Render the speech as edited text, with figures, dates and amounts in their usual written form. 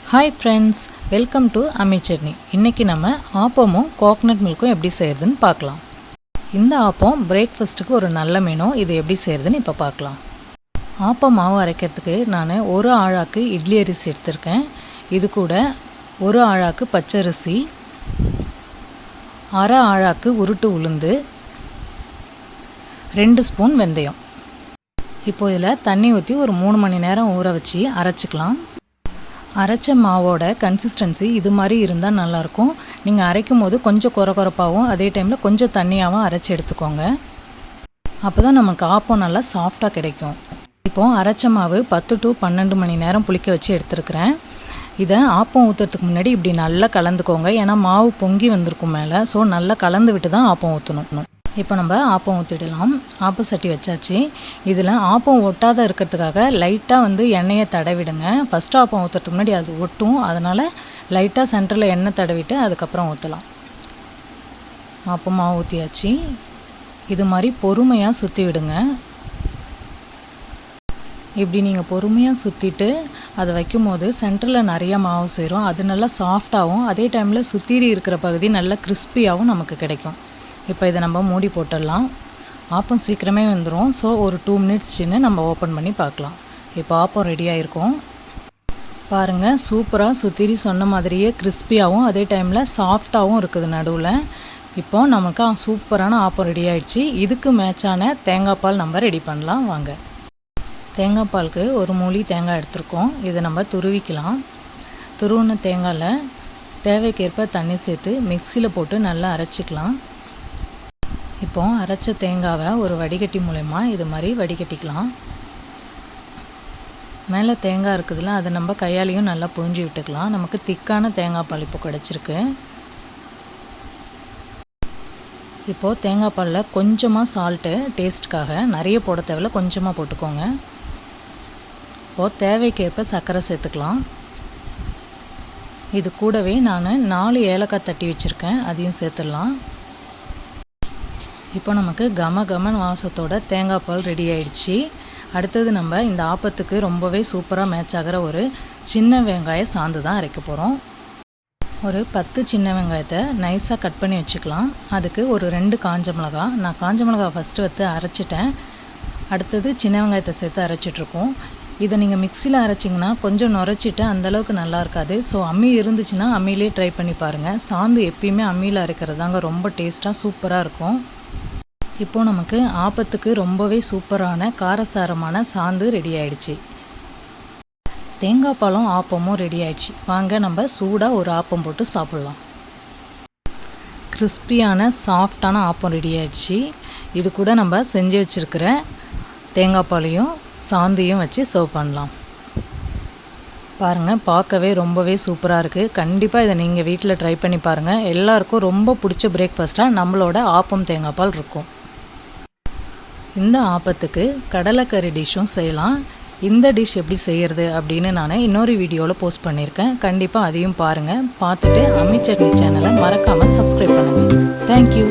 Hi friends, welcome to Ammi Chutney. இன்னைக்கு நம்ம ஆப்பமும் coconut மில்க்கும் எப்படி செய்யறதுன்னு பார்க்கலாம். இந்த ஆப்பம் பிரேக்ஃபாஸ்ட்டுக்கு ஒரு நல்ல மெனு. இது எப்படி செய்யறதுன்னு இப்போ பார்க்கலாம். ஆப்பம் மாவு அரைக்கிறதுக்கு நான் ஒரு ஆழாக்கு இட்லி அரிசி எடுத்திருக்கேன். இது கூட ஒரு ஆழாக்கு பச்சரிசி, அரை ஆழாக்கு உருட்டு உளுந்து, 2 ஸ்பூன் வெந்தயம். இப்போ இதில் தண்ணி ஊற்றி ஒரு 3 மணி நேரம் ஊற வச்சு அரைச்சிக்கலாம். அரைச்ச மாவோட கன்சிஸ்டன்சி இது மாதிரி இருந்தால் நல்லாயிருக்கும். நீங்கள் அரைக்கும் போது கொஞ்சம் கொரகொரப்பாகவும் அதே டைமில் கொஞ்சம் தண்ணியாகவும் அரைச்சி எடுத்துக்கோங்க. அப்போ தான் நமக்கு ஆப்பம் நல்லா சாஃப்டாக கிடைக்கும். இப்போது அரைச்ச மாவு 10 to 12 மணி நேரம் புளிக்க வச்சு எடுத்துருக்கிறேன். இதை ஆப்பம் ஊற்றுறதுக்கு முன்னாடி இப்படி நல்லா கலந்துக்கோங்க. ஏன்னா மாவு பொங்கி வந்திருக்கும் மேலே. ஸோ நல்லா கலந்து விட்டு தான் ஆப்பம் ஊற்றணும். இப்போ நம்ம ஆப்பம் ஊற்றிடலாம். ஆப்ப சட்டி வச்சாச்சு. இதில் ஆப்பம் ஒட்டாத இருக்கிறதுக்காக லைட்டாக எண்ணெயை தடவிடுங்க. ஃபஸ்ட்டு ஆப்பம் ஊற்றுறதுக்கு முன்னாடி அது ஒட்டும். அதனால் லைட்டாக சென்டரில் எண்ணெய் தடவிட்டு அதுக்கப்புறம் ஊற்றலாம். ஆப்பம் மாவு ஊற்றியாச்சு. இது மாதிரி பொறுமையாக சுற்றி விடுங்க. இப்படி நீங்கள் பொறுமையாக சுற்றிட்டு அதை வைக்கும்போது சென்டரில் நிறையா மாவு சேரும். அது நல்லா சாஃப்டாகவும் அதே டைமில் சுற்றி இருக்கிற பகுதி நல்லா கிறிஸ்பியாகவும் நமக்கு கிடைக்கும். இப்போ இதை நம்ம மூடி போட்டுடலாம். ஆப்பம் சீக்கிரமே வந்துடும். ஸோ ஒரு 2 minutes சின்ன நம்ம ஓப்பன் பண்ணி பார்க்கலாம். இப்போ ஆப்பம் ரெடியாக இருக்கும். பாருங்கள், சூப்பராக சுற்றி சொன்ன மாதிரியே கிறிஸ்பியாகவும் அதே டைமில் சாஃப்டாகவும் இருக்குது நடுவில். இப்போது நமக்கு சூப்பரான ஆப்பம் ரெடி ஆகிடுச்சு. இதுக்கு மேட்சான தேங்காய் பால் நம்ம ரெடி பண்ணலாம் வாங்க. தேங்காய் பாலுக்கு ஒரு மூலி தேங்காய் எடுத்துருக்கோம். இதை நம்ம துருவிக்கலாம். துருவின தேங்காயில் தேவைக்கேற்ப தண்ணி சேர்த்து மிக்சியில் போட்டு நல்லா அரைச்சிக்கலாம். இப்போ அரைச்ச தேங்காவை ஒரு வடிகட்டி மூலமா இது மாதிரி வடிகட்டிக்கலாம். மேலே தேங்காய் இருக்குதுல்ல, அதை நம்ம கையாலையும் நல்லா புழிஞ்சு விட்டுக்கலாம். நமக்கு திக்கான தேங்காய் பால் இப்போ கிடச்சிருக்கு. இப்போது தேங்காய் பாலில் கொஞ்சமாக சால்ட்டு டேஸ்ட்டுக்காக, நிறைய போட தேவையில்ல, கொஞ்சமாக போட்டுக்கோங்க. இப்போது தேவைக்கேற்ப சர்க்கரை சேர்த்துக்கலாம். இது கூடவே நான் 4 ஏலக்காய் தட்டி வச்சுருக்கேன், அதையும் சேர்த்துடலாம். இப்போ நமக்கு கமகமன் வாசத்தோட தேங்காய் பால் ரெடி ஆயிடுச்சு. அடுத்தது நம்ம இந்த ஆப்பத்துக்கு ரொம்பவே சூப்பராக மேட்ச் ஆகிற ஒரு சின்ன வெங்காய சாந்து தான் அரைக்க போகிறோம். ஒரு 10 சின்ன வெங்காயத்தை நைஸாக கட் பண்ணி வச்சுக்கலாம். அதுக்கு ஒரு 2 காஞ்ச மிளகா. நான் காஞ்ச மிளகா ஃபஸ்ட்டு அரைச்சிட்டேன். அடுத்தது சின்ன வெங்காயத்தை சேர்த்து அரைச்சிட்ருக்கோம். இதை நீங்கள் மிக்சியில் அரைச்சிங்கன்னா கொஞ்சம் நுரைச்சிட்டு அந்தளவுக்கு நல்லா இருக்காது. ஸோ அம்மி இருந்துச்சுன்னா அம்மியிலே ட்ரை பண்ணி பாருங்கள். சாந்து எப்பயுமே அம்மியில் அரைக்கிறது தாங்க ரொம்ப டேஸ்ட்டாக சூப்பராக இருக்கும். இப்போது நமக்கு ஆப்பத்துக்கு ரொம்பவே சூப்பரான காரசாரமான சாந்து ரெடி ஆயிடுச்சு. தேங்காய் பாலும் ஆப்பமும் ரெடி ஆயிடுச்சு. வாங்க நம்ம சூடாக ஒரு ஆப்பம் போட்டு சாப்பிட்லாம். கிறிஸ்பியான சாஃப்டான ஆப்பம் ரெடி ஆயிடுச்சு. இது கூட நம்ம செஞ்சு வச்சுருக்கிற தேங்காய் பாலையும் சாந்தையும் வச்சு சர்வ் பண்ணலாம். பாருங்கள், பார்க்கவே ரொம்பவே சூப்பராக இருக்குது. கண்டிப்பாக இதை நீங்கள் வீட்டில் ட்ரை பண்ணி பாருங்கள். எல்லாருக்கும் ரொம்ப பிடிச்ச பிரேக்ஃபாஸ்ட்டாக நம்மளோட ஆப்பம் தேங்காய் பால் இருக்கும். இந்த ஆப்பத்துக்கு கடலைக்கறி டிஷ்ஷும் செய்யலாம். இந்த டிஷ் எப்படி செய்கிறது அப்படின்னு நான் இன்னொரு வீடியோவில் போஸ்ட் பண்ணியிருக்கேன். கண்டிப்பாக அதையும் பாருங்கள். பார்த்துட்டு அம்மி சட்னி சேனலை மறக்காமல் சப்ஸ்கிரைப் பண்ணுங்கள். தேங்க்யூ.